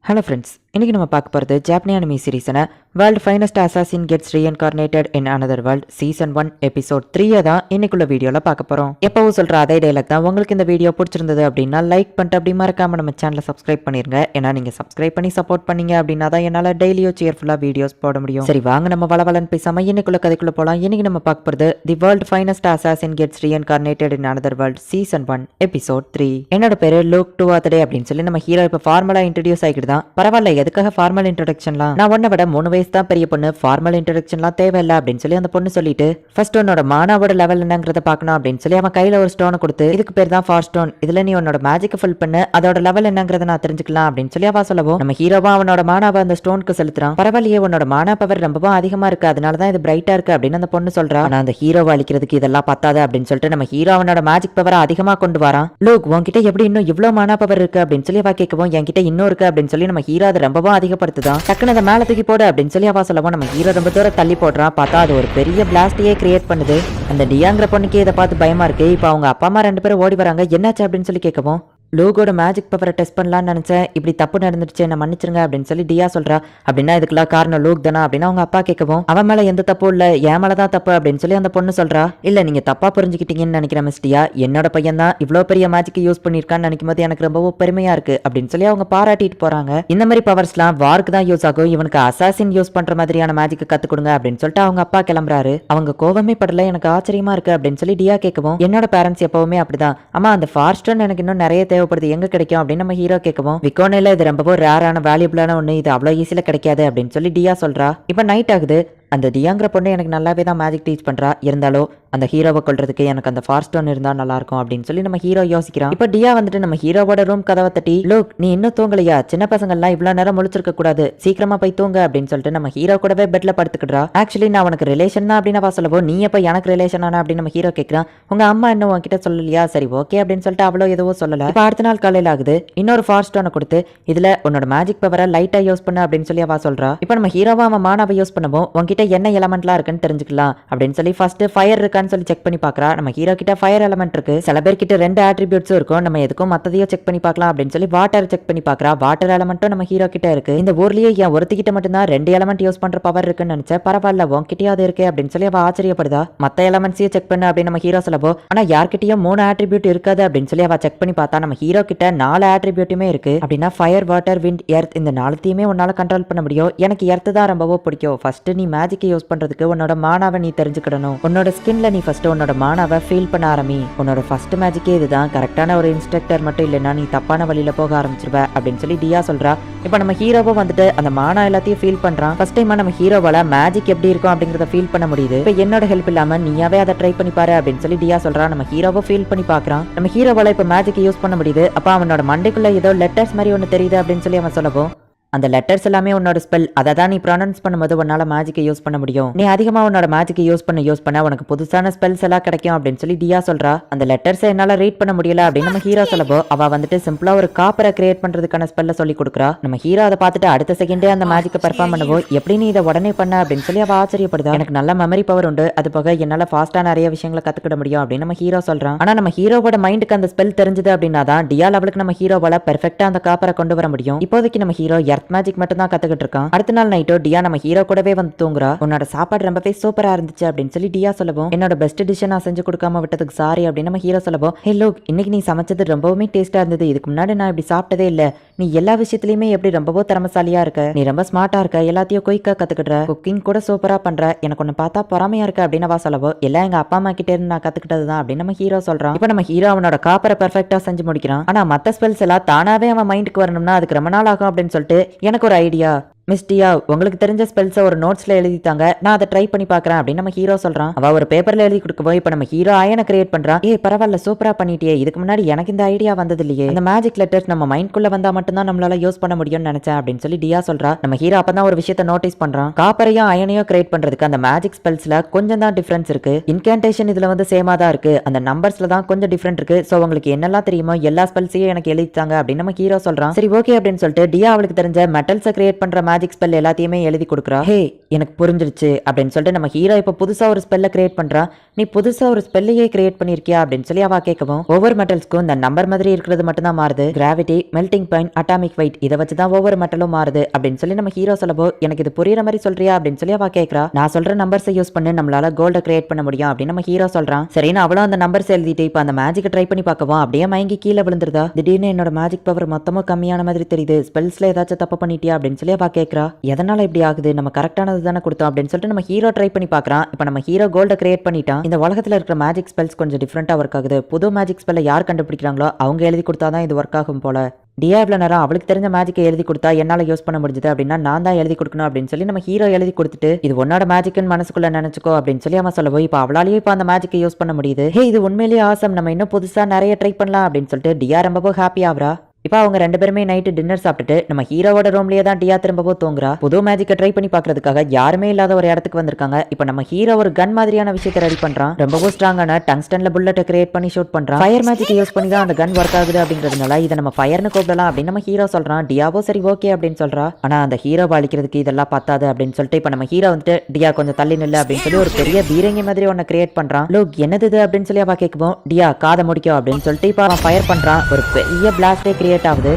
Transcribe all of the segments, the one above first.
Hello friends, இன்னைக்கு நம்ம பார்க்க போகிறது ஜாப்பனி அனிமி சீரீஸான world finest assassin gets reincarnated in another world season 1 episode 3 தான் இன்னைக்குள்ள வீடியோவில் பார்க்க போகிறோம். எப்பவும் சொல்கிற அதே டைலாக் தான். உங்களுக்கு இந்த வீடியோ பிடிச்சிருந்தது அப்படின்னா லைக் பண்ணிட்டு அப்படி மறக்காம நம்ம சேனலை சப்ஸ்கிரைப் பண்ணிருங்க. ஏன்னா நீங்கள் சப்ஸ்கிரைப் பண்ணி சப்போர்ட் பண்ணீங்க அப்படின்னா தான் என்னால் டெய்லியோ சியர்ஃபுல்லாக வீடியோஸ் போட முடியும். சரி வாங்க நம்ம வளவலன்னு பேசாமல் இன்னைக்குள்ள கதைக்குள்ள போகலாம். இன்னைக்கு நம்ம பார்க்க போகிறது the world finest assassin gets reincarnated in another world season 1 episode 3. என்னோட பேரு லூக் டூ ஆத்தடே அப்படின்னு சொல்லி நம்ம ஹீரோ இப்போ ஃபார்மலா இன்ட்ரடியூஸ் ஆகிட்டு தான். பரவாயில்ல, எதுக்காக ஃபார்மல் இன்ட்ரோடக்ஷன்லாம்? நான் உன்னை விட 3 வயசு தான் பெரிய பொண்ணு, ஃபார்மல் இன்ட்ரோடக்ஷன்லாம் தேவையில்லை அப்படின்னு சொல்லி அந்த பொண்ணு சொல்லிட்டு ஃபர்ஸ்ட் உன்னோட மானாவோட லெவல் என்னங்கிறத பார்க்கணும் அப்படின்னு சொல்லி அவன் கையில ஒரு ஸ்டோனை கொடுத்து, இதுக்கு பேர் தான் ஃபார் ஸ்டோன், இதுல நீ உன்னோட மேஜிக் ஃபில் பண்ணு, அதோட லெவல் என்னங்கிறத நான் தெரிஞ்சுக்கலாம் அப்படின்னு சொல்லி அவ சொல்லவும் நம்ம ஹீரோவா அவனோட மானாவை அந்த ஸ்டோனுக்கு செலுத்துறான். பரவாயில்லையே, உன்னோட மானா பவர் ரொம்பவும் அதிகமா இருக்கு, அதனாலதான் இது பிரைட்டா இருக்கு அப்படின்னு அந்த பொண்ணு சொல்றா. ஆனா அந்த ஹீரோவை அழிக்கிறதுக்கு இதெல்லாம் பத்தாது அப்படின்னு சொல்லிட்டு நம்ம ஹீரோ அவனோட மேஜிக் பவரை அதிகமா கொண்டு வரான். லோக், உன்கிட்ட எப்படி இன்னும் இவ்வளவு மானா பவர் இருக்கு அப்படின்னு சொல்லி அவ கேட்கவும், என்கிட்ட இன்னும் இருக்கு அப்படின்னு சொல்லி நம்ம ஹீரோ அதை ரொம்பவும் அதிகப்படுத்துதான். டக்குனு அதை மேல தூக்கி போடு அப்படின்னு சொல்லி அவ சொல்லவும் நம்ம ஹீரோ ரொம்ப தூரம் தள்ளி போடுறான். பார்த்தா அது ஒரு பெரிய பிளாஸ்டியே கிரியேட் பண்ணுது. அந்த டியாங்கிற பொண்ணுக்கு இதை பார்த்து பயமா இருக்கு. இப்போ அவங்க அப்பா அம்மா 2 பேரும் ஓடி வராங்க. என்னாச்சு அப்படின்னு சொல்லி கேட்கவும், லோகோட மேஜிக் பவரை டெஸ்ட் பண்ணலான்னு நினைச்சேன், இப்படி தப்பு நடந்துடுச்சு, என்ன மன்னிச்சிருங்க அப்படின்னு சொல்லி டியா சொல்றா. அப்படின்னா இதுக்கெல்லாம் காரணம் லோக் தானா அப்படின்னு அவங்க அப்பா கேட்கவும், அவன் மேல எந்த தப்பும் இல்ல, என் மேலதான் தப்பு அப்படின்னு சொல்லி அந்த பொண்ணு சொல்றா. இல்ல, நீங்க தப்பா புரிஞ்சுக்கிட்டீங்கன்னு நினைக்கிறேன் மிஸ் டியா. என்னோட பையன் தான் இவ்வளவு பெரிய மேஜிக் யூஸ் பண்ணிருக்கான்னு நினைக்கும் போது எனக்கு ரொம்பவும் பெருமையா இருக்கு அப்படின்னு சொல்லி அவங்க பாராட்டிட்டு போறாங்க. இந்த மாதிரி பவர்ஸ்லாம் வார்க்கு தான் யூஸ் ஆகும், இவனுக்கு அசாசின் யூஸ் பண்ற மாதிரியான மேஜிக் கத்து கொடுங்க அப்படின்னு சொல்லிட்டு அவங்க அப்பா கிளம்புறாரு. அவங்க கோவமே படல, எனக்கு ஆச்சரியமா இருக்கு அப்படின்னு சொல்லி டியா கேட்கவும், என்னோட பேரண்ட்ஸ் எப்பவுமே அப்படிதான், அம்மா அந்த ஃபாஸ்டன் எனக்கு இன்னும் நிறைய தேவைப்படுது, எங்க கிடைக்கும் அப்படின்னு நம்ம ஹீரோ கேட்கவும், விக்கோனில இது ரொம்பவும் ரேரான வேல்யூபிளான ஒண்ணு, இது அவ்வளவு ஈஸியில கிடைக்காது அப்படின்னு சொல்லி டியா சொல்றா. இப்ப நைட் ஆகுது. அந்த டியாங்கிற பொண்ணு எனக்கு நல்லாவே தான் மேஜிக் டீச் பண்றா. இருந்தாலும் அந்த ஹீரோவை கொல்றதுக்கு எனக்கு அந்த ஃபார் ஸ்டோன் இருந்தா நல்லா இருக்கும் அப்படின்னு சொல்லி நம்ம ஹீரோ யோசிக்கிறான். இப்ப டியா வந்துட்டு நம்ம ஹீரோவோட ரூம் கதவை தட்டி, லோக் நீ இன்னும் தூங்கலையா? சின்ன பசங்க எல்லாம் இவ்வளவு நேரம் முழிச்சிருக்க கூடாது, சீக்கிரமா போய் தூங்க அப்படின்னு சொல்லிட்டு நம்ம ஹீரோ கூடவே பெட்ல படுத்துக்கிட்டா. ஆக்சுவலி நான் உனக்கு ரிலேஷன் தான் அப்படின்னு சொல்லவோ, நீ எப்ப எனக்கு ரிலேஷன் ஆனா அப்படின்னு நம்ம ஹீரோ கேட்கிறான். உங்க அம்மா இன்னும் உன்கிட்ட சொல்லலையா? சரி ஓகே அப்படின்னு சொல்லிட்டு அவ்வளோ எதுவோ சொல்லல. இப்ப அடுத்த நாள் காலையில ஆகுது. இன்னொரு ஃபார் ஸ்டோனை கொடுத்து, இதுல உன்னோட மேஜிக் பவரை லைட்டா யூஸ் பண்ணு அப்படின்னு சொல்லி அவ சொல்றா. இப்ப நம்ம ஹீரோவா அவன் மானாவை யூஸ் பண்ணவும், உன்கிட்ட என்ன எலமெண்ட்லாம் இருக்குன்னு தெரிஞ்சுக்கலாம் அப்படின்னு சொல்லி ஃபர்ஸ்ட் ஃபயர் இருக்கான்னு சொல்லி செக் பண்ணி பார்க்கறா. நம்ம ஹீரோ கிட்ட ஃபயர் எலமெண்ட் இருக்கு. சில பேர் கிட்ட 2 ஆட்ரிபியூட்ஸும் இருக்கும். நம்ம எதுக்கும் மத்ததையும் செக் பண்ணி பார்க்கலாம் அப்படின்னு சொல்லி வாட்டர் செக் பண்ணி பார்க்கறா. வாட்டர் எலமெண்ட்டும் நம்ம ஹீரோ கிட்ட இருக்கு. இந்த ஊர்லயே என் ஒருத்திக்கிட்ட மட்டும் தான் 2 எலமெண்ட் யூஸ் பண்ற பவர் இருக்குன்னு நினைச்சேன். பரவாயில்ல, உன்கிட்டயாவது இருக்கே அப்படின்னு சொல்லி அவ ஆச்சரியப்படுதா. மத்த எலமெண்ட்ஸையும் செக் பண்ணு அப்படின்னு நம்ம ஹீரோ சொல்லவோ, ஆனா யார்கிட்டயும் 3 ஆட்ரிபியூட் இருக்காது அப்படின்னு சொல்லி அவ செக் பண்ணி பார்த்தா நம்ம ஹீரோ கிட்ட 4 ஆட்ரிபியூட்டுமே இருக்கு. அப்படின்னா ஃபயர், வாட்டர், விண்ட், எர்த், இந்த 4த்தையுமே உன்னால கண்ட்ரோல் பண்ண முடியும். எனக்கு எர்த் தான் ரொம்பவும் பிடிக்கும். ஃபர்ஸ்ட் நீ மேஜிக் யூஸ் பண்றதுக்கு உன்னோட மானாவை நீ தெரிஞ்சுக்கிடணும். உன்னோட ஸ்கின்ல நீ ஃபர்ஸ்ட் உன்னோட மானாவை ஃபீல் பண்ண ஆரம்பி. உன்னோட ஃபர்ஸ்ட் மேஜிக்கே இதுதான். கரெக்டான ஒரு இன்ஸ்ட்ரக்டர் மட்டும் இல்லைன்னா நீ தப்பான வழியில போக ஆரம்பிச்சிருவ அப்படின்னு சொல்லி டியா சொல்றா. இப்ப நம்ம ஹீரோவும் வந்துட்டு அந்த மானா எல்லாத்தையும் ஃபீல் பண்றான். ஃபர்ஸ்ட் டைம் நம்ம ஹீரோவால மேஜிக் எப்படி இருக்கும் அப்படிங்கறத ஃபீல் பண்ண முடியுது. இப்ப என்னோட ஹெல்ப் இல்லாம நீயாவே அதை ட்ரை பண்ணி பாரு அப்படின்னு சொல்லி டியா சொல்றா. நம்ம ஹீரோவை ஃபீல் பண்ணி பாக்குறான். நம்ம ஹீரோவால இப்ப மேஜிக் யூஸ் பண்ண முடியுது. அப்ப அவனோட மண்டைக்குள்ள ஏதோ லெட்டர்ஸ் மாதிரி ஒன்னு தெரியுது அப்படின்னு சொல்லி அவன் சொல்லவும், அந்த லெட்டர்ஸ் எல்லாமே உன்னோட ஸ்பெல், அதை தான் நீ ப்ரொனவுன்ஸ் பண்ணும்போது உன்னால மேஜிக்கை யூஸ் பண்ண முடியும். நீ அதிகமா உன்னோட மேஜிக்கை யூஸ் பண்ண உனக்கு புதுசான ஸ்பெல்ஸ் எல்லாம் கிடைக்கும் அப்படின்னு சொல்லி டியா சொல்றா. அந்த லெட்டர்ஸை என்னால ரீட் பண்ண முடியல அப்படின்னு நம்ம ஹீரோ சொல்லவோ, அவ வந்துட்டு சிம்பிளா ஒரு காப்பரை கிரியேட் பண்றதுக்கான ஸ்பெல்ல சொல்லி கொடுக்குறா. நம்ம ஹீரோ அதை பார்த்துட்டு அடுத்த செகண்டே அந்த மேஜிக்கை பெர்ஃபார்ம் பண்ணவோ, எப்படி நீ இதை உடனே பண்ண அப்படின்னு சொல்லி அவ ஆச்சரியப்படுதா. எனக்கு நல்ல மெமரி பவர் உண்டு, அது போக என்னால ஃபாஸ்டா நிறைய விஷயங்களை கத்துக்கிட முடியும் அப்படின்னு நம்ம ஹீரோ சொல்றான். ஆனா நம்ம ஹீரோவோட மைண்டுக்கு அந்த ஸ்பெல் தெரிஞ்சது அப்படின்னா தான் டியா லெவலுக்கு நம்ம ஹீரோவால பெர்ஃபெக்ட்டா அந்த காப்பரை கொண்டு வர முடியும். இப்போதைக்கு நம்ம ஹீரோ எர்த் மேஜிக் மட்டும் தான் கத்துக்கிட்டு இருக்கான். அடுத்த நாள் நைட்டோ டியா நம்ம ஹீரோ கூடவே வந்து தூங்குறா. உன்னோட சாப்பாடு ரொம்பவே சூப்பரா இருந்துச்சு அப்படின்னு சொல்லி டியா சொல்லவும், என்னோட பெஸ்ட் டிஷ் நான் செஞ்சு கொடுக்காம விட்டதுக்கு சாரி அப்படின்னு நம்ம ஹீரோ சொல்லவும், ஹே லோக், இன்னைக்கு நீ சமைச்சது ரொம்பவுமே டேஸ்டா இருந்தது, இதுக்கு முன்னாடி நான் இப்படி சாப்பிட்டதே இல்ல, நீ எல்லா விஷயத்திலயுமே எப்படி ரொம்பவோ திறமசாலியா இருக்க, நீ ரொம்ப ஸ்மார்ட்டா இருக்க, எல்லாத்தையும் குயிக்கா கத்துக்கிற, குக்கிங் கூட சூப்பரா பண்ற, எனக்கு ஒன்னு பார்த்தா பொறாமையா இருக்க அப்படின்னு அவ சொல்லவோ, எல்லாம் எங்க அப்பா அம்மா கிட்ட இருந்து நான் கத்துக்கிட்டதுதான் அப்படின்னு நம்ம ஹீரோ சொல்றான். இப்ப நம்ம ஹீரோ அவனோட காப்பரை பெர்ஃபெக்ட்டா செஞ்சு முடிக்கிறான். ஆனா மத்த ஸ்பெல்ஸ் எல்லாம் தானாவே அவன் மைண்டுக்கு வரணும்னா அதுக்கு ரொம்ப நாள் ஆகும் அப்படின்னு சொல்லிட்டு எனக்கு ஒரு ஐடியா, மிஸ் டியா உங்களுக்கு தெரிஞ்ச ஸ்பெல்ஸை ஒரு நோட்ஸ்ல எழுதித்தாங்க, நான் அதை ட்ரை பண்ணி பாக்குறேன் அப்படின்னு நம்ம ஹீரோ சொல்றான். அவ ஒரு பேப்பர்ல எழுதி கொடுக்கவோ, இப்ப நம்ம ஹீரோ அயனை கிரியேட் பண்றான். ஏ பரவாயில்ல, சூப்பரா பண்ணிட்டியே, இதுக்கு முன்னாடி எனக்கு இந்த ஐடியா வந்தது இல்லையே, அந்த மேஜிக் லெட்டர்ஸ் நம்ம மைண்ட்குள்ள வந்தா மட்டும் தான் நம்மளால யூஸ் பண்ண முடியும்னு நினைச்சேன் அப்படின்னு சொல்லி டியா சொல்றா. நம்ம ஹீரோ அப்பதான் ஒரு விஷயத்தை நோட்டீஸ் பண்றான். காப்பரையும் அயனையும் கிரியேட் பண்றதுக்கு அந்த மேஜிக் ஸ்பெல்ஸ்ல கொஞ்சம் தான் டிஃபரன்ஸ் இருக்கு. இன்கேன்டேஷன் இதுல வந்து சேமா தான் இருக்கு, அந்த நம்பர்ஸ்ல தான் கொஞ்சம் டிஃபரெண்ட் இருக்கு. சோ உங்களுக்கு என்னெல்லாம் தெரியுமோ எல்லா ஸ்பெல்ஸையும் எனக்கு எழுதித்தாங்க அப்படின்னு நம்ம ஹீரோ சொல்றான். சரி ஓகே அப்படின்னு சொல்லிட்டு டியா அவளுக்கு தெரிஞ்ச மெட்டல்ஸை கிரியேட் பண்ற மேஜிக் ஸ்பெல் எல்லாத்தையுமே எழுதி கொடுக்குறா. ஹே எனக்கு புரிஞ்சிருச்சு அப்படின்னு சொல்லிட்டு நம்ம ஹீரோ இப்போ புதுசா ஒரு ஸ்பெல்லை கிரியேட் பண்றா. நீ புதுசா ஒரு ஸ்பெல்லையே கிரியேட் பண்ணிருக்கியா அப்படின்னு சொல்லி அவ கேட்கவும், ஒவ்வொரு மெட்டல்ஸ்க்கும் இந்த நம்பர் மாதிரி இருக்கிறது மட்டும் தான் மாறுது. Gravity, melting point, atomic wait இதை வச்சு தான் ஒவ்வொரு மெட்டலும் மாறுது அப்படின்னு சொல்லி நம்ம ஹீரோ சொல்லவோ, எனக்கு இது புரியுற மாதிரி சொல்றியா அப்படின்னு சொல்லி அவ கேட்கறா. நான் சொல்ற நம்பர்ஸை யூஸ் பண்ணி நம்மளால கோல்ட கிரியேட் பண்ண முடியும் அப்படின்னு நம்ம ஹீரோ சொல்றான். சரின்னு அவளும் அந்த நம்பர்ஸ் எழுதிட்டு இப்ப அந்த மேஜிக்கை ட்ரை பண்ணி பார்க்கவும் அப்படியே மயங்கி கீழே விழுந்துருதா. திடீர்னு என்னோட மேஜிக் பவர் மொத்தமும் கம்மியான மாதிரி தெரியுது, ஸ்பெல்ஸ்ல ஏதாச்சும் தப்பு பண்ணிட்டியா அப்படின்னு சொல்லி அவ கேட்கறா. எதனால இப்படி ஆகுது, நம்ம கரெக்டானது தானே கொடுத்தோம் அப்படின்னு சொல்லிட்டு நம்ம ஹீரோ ட்ரை பண்ணி பார்க்கறான். இப்ப நம்ம ஹீரோ கோல்ட கிரியேட் பண்ணிட்டான். இந்த உலகத்துல இருக்கிற மேஜிக் ஸ்பெல்ஸ் கொஞ்சம் டிஃபரெண்டா ஒர்க் ஆகுது. புது மேஜிக் ஸ்பெல்லை யார் கண்டுபிடிக்கிறாங்களோ அவங்க எழுதி கொடுத்தாதான் இது ஒர்க் ஆகும் போல. டியா இவ்வளோ நேரம் அவளுக்கு தெரிஞ்ச மேஜிக்கை எழுதி கொடுத்தா என்னால் யூஸ் பண்ண முடிஞ்சது அப்படின்னா நான் தான் எழுதி கொடுக்கணும் அப்படின்னு சொல்லி நம்ம ஹீரோ எழுதி கொடுத்துட்டு இது உன்னோட மேஜிக்னு மனசுக்குள்ள நினைச்சுக்கோ அப்படின்னு சொல்லி அவன் சொல்லவும் இப்போ அவளாலேயே இப்போ அந்த மேஜிக்கை யூஸ் பண்ண முடியுது. ஹே இது உண்மையிலேயே ஆசம், நம்ம இன்னும் புதுசா நிறைய ட்ரை பண்ணலாம் அப்படின்னு சொல்லிட்டு டியா ரொம்ப ஹாப்பி ஆகுறா. இப்போ அவங்க ரெண்டு பேருமே நைட்டு டின்னர் சாப்பிட்டுட்டு நம்ம ஹீரோவோட ரூம்லயே தான் டியா திரும்பவும் தூங்குறா. புது மேஜிக்கை ட்ரை பண்ணி பார்க்கறதுக்காக யாருமே இல்லாத ஒரு இடத்துக்கு வந்திருக்காங்க. இப்போ நம்ம ஹீரோ ஒரு கன் மாதிரியான விஷயத்தை ரெடி பண்றான். ரொம்பவும் ஸ்ட்ராங்கான டங்ஸ்டன்ல புல்லட்டை கிரியேட் பண்ணி ஷூட் பண்றான். ஃபயர் மேஜிக்கை யூஸ் பண்ணி தான் அந்த கன் ஒர்க் ஆகுது அப்படிங்கிறதுனால இதை நம்ம ஃபயர்னு கூப்பிடலாம் அப்படின்னு நம்ம ஹீரோ சொல்றான். டியாவோ சரி ஓகே அப்படின்னு சொல்றா. ஆனா அந்த ஹீரோவை அழிக்கிறதுக்கு இதெல்லாம் பத்தாது அப்படின்னு சொல்லிட்டு இப்போ நம்ம ஹீரோ வந்துட்டு டியா கொஞ்சம் தள்ளி நில்லு அப்படின்னு சொல்லி ஒரு பெரிய பீரங்கி மாதிரி ஒன்னு கிரியேட் பண்றான். லோக் என்னது அப்படின்னு சொல்லி அவ கேட்கும். டியா காதை முடிக்கும் அப்படின்னு சொல்லிட்டு இப்போ அவன் ஃபயர் பண்றான். ஒரு பெரிய பிளாஸ்டே கிரியேட் ஆகுது.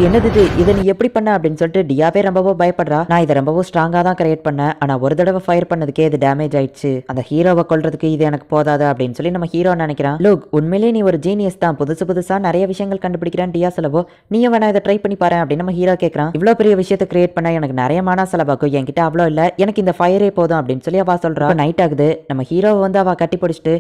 என்னது இதை நீ எப்படி பண்ண அப்படின்னு சொல்லிட்டு டியாவே ரொம்பவும் பயப்படுறா. நான் இதை ரொம்பவும் ஸ்ட்ராங்கா தான் கிரியேட் பண்ணேன், ஆனா ஒரு தடவை ஃபயர் பண்ணதுக்கே இது டேமேஜ் ஆயிடுச்சு, அந்த ஹீரோவை கொல்றதுக்கு இது எனக்கு போதாது அப்படின்னு சொல்லி நம்ம ஹீரோ நினைக்கிறான். லோக் உண்மையிலேயே நீ ஒரு ஜீனியஸ் தான், புதுசா நிறைய விஷயங்கள் கண்டுபிடிக்கிறான் டியா சொல்லவோ, நீ வேணா இதை ட்ரை பண்ணி பாரு அப்படின்னு நம்ம ஹீரோ கேட்கறான். இவ்வளவு பெரிய விஷயத்தை கிரியேட் பண்ண எனக்கு நிறைய மானா செலவாக்கும், என்கிட்ட அவ்வளோ இல்ல, எனக்கு இந்த ஃபயரே போதும் அப்படின்னு சொல்லி அவ சொல்றா. நைட் ஆகுது. நம்ம ஹீரோவை வந்து அவ கட்டி பிடிச்சிட்டு,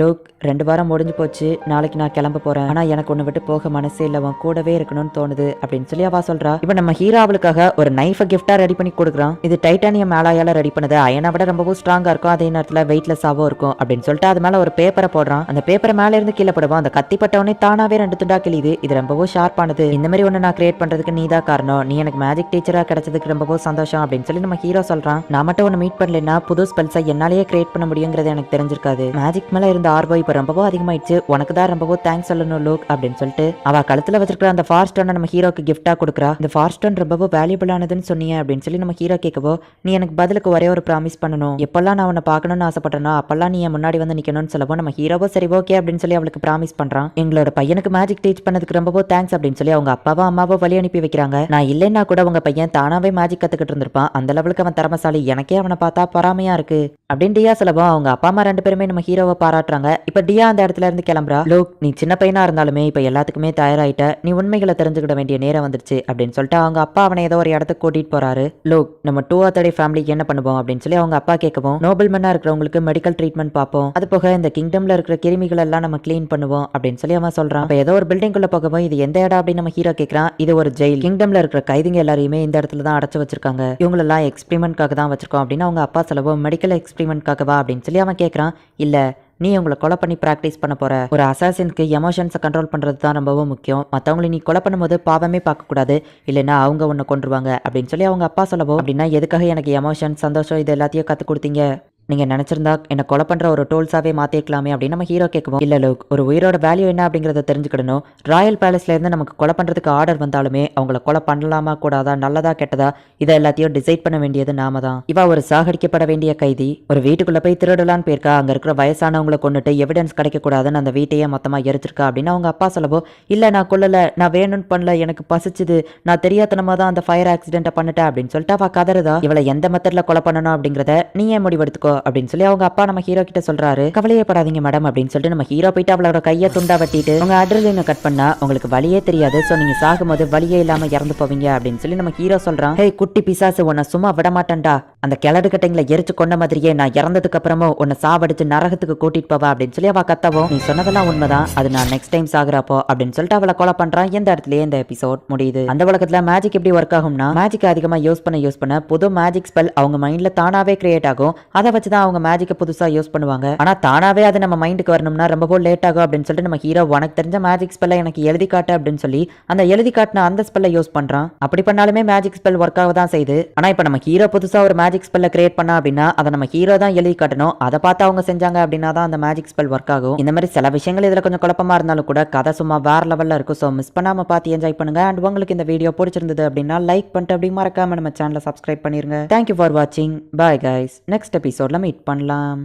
லோக் 2 வாரம் முடிஞ்சு போச்சு, நாளைக்கு நான் கிளம்ப போறேன், ஆனா எனக்கு ஒன்னு விட்டு போக மனசே இல்ல, உன் கூடவே இருக்கணும்னு தோணுது அப்படின்னு சொல்லி அவ சொல்றா. இப்ப நம்ம ஹீரோ அவளுக்காக ஒரு நைஃபை கிஃப்டா ரெடி பண்ணி கொடுக்குறான். இது டைட்டானியம் ஆலாயால ரெடி பண்ணது, அயனை விட ரொம்பவும் ஸ்ட்ராங்கா இருக்கும், அதே நேரத்துல வெயிட்லெஸ்ஸாவும் இருக்கும் அப்படின்னு சொல்லிட்டு அது மேல ஒரு பேப்பரை போடுறான். அந்த பேப்பரை மேல இருந்து கீழே போடுவான். அந்த கத்தி பட்டவனே தானாவே 2 துண்டா கிழியுது. இது ரொம்பவும் ஷார்ப்பானது, இந்த மாதிரி ஒண்ணு நான் கிரியேட் பண்றதுக்கு நீ தான் காரணம், நீ எனக்கு மேஜிக் டீச்சரா கிடைச்சதுக்கு ரொம்பவும் சந்தோஷம் அப்படின்னு சொல்லி நம்ம ஹீரோ சொல்றான். நான் மட்டும் ஒன்னு மீட் பண்ணலன்னா புது ஸ்பெல்ஸை என்னாலேயே கிரியேட் பண்ண முடியுங்கிறது எனக்கு தெரிஞ்சிருக்காது, மேஜிக் மேல இருந்த ஆர்வம் இப்ப ரொம்பவும் அதிகமாயிடுச்சு, உனக்கு தான் ரொம்பவும் தேங்க்ஸ் சொல்லணும் லோக் அப்படின்னு சொல்லிட்டு அவ கழுத்துல வச்சிருக்கிற அந்த ஃபார் ஸ்டோனை நம்ம ஹீரோக்கு கிஃப்டா கொடுக்குறா. இந்த ஃபார் ஸ்டோன் ரொம்பவும் வேல்யூபிளானதுன்னு சொன்னீங்க அப்படின்னு சொல்லி நம்ம ஹீரோ கேட்கவோ, நீ எனக்கு பதிலுக்கு ஒரே ஒரு ப்ராமிஸ் பண்ணணும், எப்பெல்லாம் நான் உன்னை பார்க்கணும்னு ஆசைப்பட்டனோ அப்பெல்லாம் நீ என் முன்னாடி வந்து நிக்கணும்னு சொல்லவோ நம்ம ஹீரோவோ சரி ஓகே அப்படின்னு சொல்லி அவளுக்கு ப்ராமிஸ் பண்றான். எங்களோட பையனுக்கு மேஜிக் டீச் பண்ணதுக்கு ரொம்பவும் தேங்க்ஸ் அப்படின்னு சொல்லி அவங்க அப்பாவோ அம்மாவோ வழி அனுப்பி வைக்கிறாங்க. நான் இல்லைன்னா கூட உங்க பையன் தானாவே மேஜிக் கத்துக்கிட்டு இருந்திருப்பான், அந்த லெவலுக்கு அவன் திறமசாலி, எனக்கே அவனை பார்த்தா பொறாமையா இருக்கு அப்படின்னு டியா சொல்லவோ அவங்க அப்பா அம்மா 2 பேருமே நம்ம ஹீரோவை பாராட்டுறாங்க. இப்ப டியா அந்த இடத்துல இருந்து கிளம்புறா. லோக் நீ சின்ன பையனா இருந்தாலுமே இப்ப எல்லாத்துக்குமே தயாராயிட்ட, நீ உண்மைகளை தெரிஞ்சுக்கிட வேண்டிய நேரம் வந்துருச்சு அப்படின்னு சொல்லிட்டு அவங்க அப்பா அவனை ஏதோ ஒரு இடத்துக்கு கூட்டிட்டு போறாரு. லோக் நம்ம 2 or 3 ஃபேமிலிக்கு என்ன பண்ணுவோம் அப்படின்னு சொல்லி அவங்க அப்பா கேட்கவும், நோபல் மன்னா இருக்கிறவங்களுக்கு மெடிக்கல் ட்ரீட்மெண்ட் பார்ப்போம், அது போக இந்த கிங்டம்ல இருக்கிற கிருமிகள் எல்லாம் நம்ம கிளீன் பண்ணுவோம் அப்படின்னு சொல்லி அவன் சொல்றான். அப்ப ஏதோ ஒரு பில்டிங் குள்ள போகவும் இது எந்த இடம் அப்படின்னு நம்ம ஹீரோ கேட்கறான். இது ஒரு ஜெயில், கிங்டம்ல இருக்கிற கைதிங்க எல்லாரையுமே இந்த இடத்துல தான் அடைச்சு வச்சிருக்காங்க, இவங்களெல்லாம் எக்ஸ்பெரிமெண்ட்காக தான் வச்சிருக்கோம் அப்படின்னு அவங்க அப்பா சொல்லவும், மெடிக்கல் எக்ஸ்பெரிமெண்ட்காகவா அப்படின்னு சொல்லி அவன் கேட்கறான். இல்ல நீ உங்களை கொலை பண்ணி பிராக்டிஸ் பண்ண போற, ஒரு அசாசினுக்கு எமோஷன்ஸை கண்ட்ரோல் பண்றது தான் ரொம்பவும் முக்கியம், மற்றவங்களை நீ கொலை பண்ணும்போது பாவமே பார்க்கக்கூடாது, இல்லைன்னா அவங்க உன்னை கொண்டுருவாங்க அப்படின்னு சொல்லி அவங்க அப்பா சொல்லவும், அப்படின்னா எதுக்காக எனக்கு எமோஷன் சந்தோஷம் இது எல்லாத்தையும் கற்றுக் கொடுத்தீங்க, நீங்க நினைச்சிருந்தா என்ன கொலை பண்ற ஒரு டூல்ஸாவே மாத்திக்கலாமே அப்படின்னு நம்ம ஹீரோ கேட்கவும், இல்ல லோக் ஒரு உயிரோட வேல்யூ என்ன அப்படிங்கறத தெரிஞ்சுக்கணும், ராயல் பேலஸ்ல இருந்து நமக்கு கொலை பண்றதுக்கு ஆர்டர் வந்தாலுமே அவங்கள கொலை பண்ணலாமா கூடாதா நல்லதா கெட்டதா இதை எல்லாத்தையும் டிசைட் பண்ண வேண்டியது நாம தான். இவ ஒரு சாகடிக்கப்பட வேண்டிய கைதி, ஒரு வீட்டுக்குள்ள போய் திருடலான்னு போயிருக்கா, அங்க இருக்கிற வயசானவங்களை கொண்டுட்டு எவிடன்ஸ் கிடைக்க கூடாதுன்னு அந்த வீட்டையே மொத்தமா எரிச்சிருக்கா அப்படின்னு அவங்க அப்பா சொல்லவோ, இல்ல நான் கொல்லல, நான் வேணும்னு பண்ணல, எனக்கு பசிச்சுது, நான் தெரியாதனமா தான் அந்த ஃபயர் ஆக்சிடென்ட்டை பண்ணிட்டேன் அப்படின்னு சொல்லிட்டு அவ கதறுதா. இவளை எந்த மெத்தட்ல கொலை பண்ணணும் அப்படிங்கறத நீயே முடிவெடுத்துக்கோ அப்படின்னு சொல்லி அவங்க அப்பா நம்ம ஹீரோ கிட்ட சொல்றாரு. கவலையப்படாதீங்க மேடம் அப்படின்னு சொல்லிட்டு நம்ம ஹீரோ போயிட்டு அவளோட கையை துண்டா வெட்டிட்டு உங்க அட்ரினலினை கட் பண்ணா உங்களுக்கு வலியே தெரியாது, சோ நீங்க சாகும்போது வலியே இல்லாம இறந்து போவீங்க அப்படின்னு சொல்லி நம்ம ஹீரோ சொல்றான். ஹே குட்டி பிசாசு, உன்னை சும்மா விட மாட்டேன்டா, அந்த கிளடு கட்டைங்களை எரிச்சு கொண்ட மாதிரியே நான் இறந்ததுக்கு அப்புறமும் உன்னை சாவடிச்சு நரகத்துக்கு கூட்டிட்டு போவா அப்படின்னு சொல்லி அவ கத்தவும், நீ சொன்னதெல்லாம் உண்மைதான், அது நான் நெக்ஸ்ட் டைம் சாகுறப்போ அப்படின்னு சொல்லிட்டு அவளை கொலை பண்றான். இந்த இடத்துலயே இந்த எபிசோட் முடியுது. அந்த உலகத்துல மேஜிக் எப்படி ஒர்க் ஆகும்னா, மேஜிக் அதிகமா யூஸ் பண்ண புது மேஜிக் ஸ்பெல் அவங்க மைண்ட்ல தானாவே கிரியேட் ஆகும், அதை வச்சு வச்சு தான் அவங்க மேஜிக்கை புதுசா யூஸ் பண்ணுவாங்க. ஆனா தானாவே அது நம்ம மைண்டுக்கு வரணும்னா ரொம்ப லேட் ஆகும் அப்படின்னு சொல்லிட்டு நம்ம ஹீரோ உனக்கு தெரிஞ்ச மேஜிக் ஸ்பெல்லை எனக்கு எழுதி காட்டு அப்படின்னு சொல்லி அந்த எழுதி காட்டின அந்த ஸ்பெல்லை யூஸ் பண்றான். அப்படி பண்ணாலுமே மேஜிக் ஸ்பெல் ஒர்க் ஆக தான் செய்யுது. ஆனா இப்ப நம்ம ஹீரோ புதுசா ஒரு மேஜிக் ஸ்பெல்லை கிரியேட் பண்ணா அப்படின்னா அதை நம்ம ஹீரோ தான் எழுதி காட்டணும். அதை பார்த்து அவங்க செஞ்சாங்க அப்படின்னா தான் அந்த மேஜிக் ஸ்பெல் ஒர்க் ஆகும். இந்த மாதிரி சில விஷயங்கள் இதுல கொஞ்சம் குழப்பமா இருந்தாலும் கூட கதை சும்மா வேற லெவல்ல இருக்கும். ஸோ மிஸ் பண்ணாம பார்த்து என்ஜாய் பண்ணுங்க. அண்ட் உங்களுக்கு இந்த வீடியோ பிடிச்சிருந்தது அப்படின்னா லைக் பண்ணிட்டு அப்படி மறக்காம நம்ம சேனலை சப்ஸ்கிரைப் பண்ணிருங்க. தேங்க்யூ ஃபார் வாட்சிங். Bye guys. நெக்ஸ்ட் எபிசோட்ல மீட் பண்ணலாம்.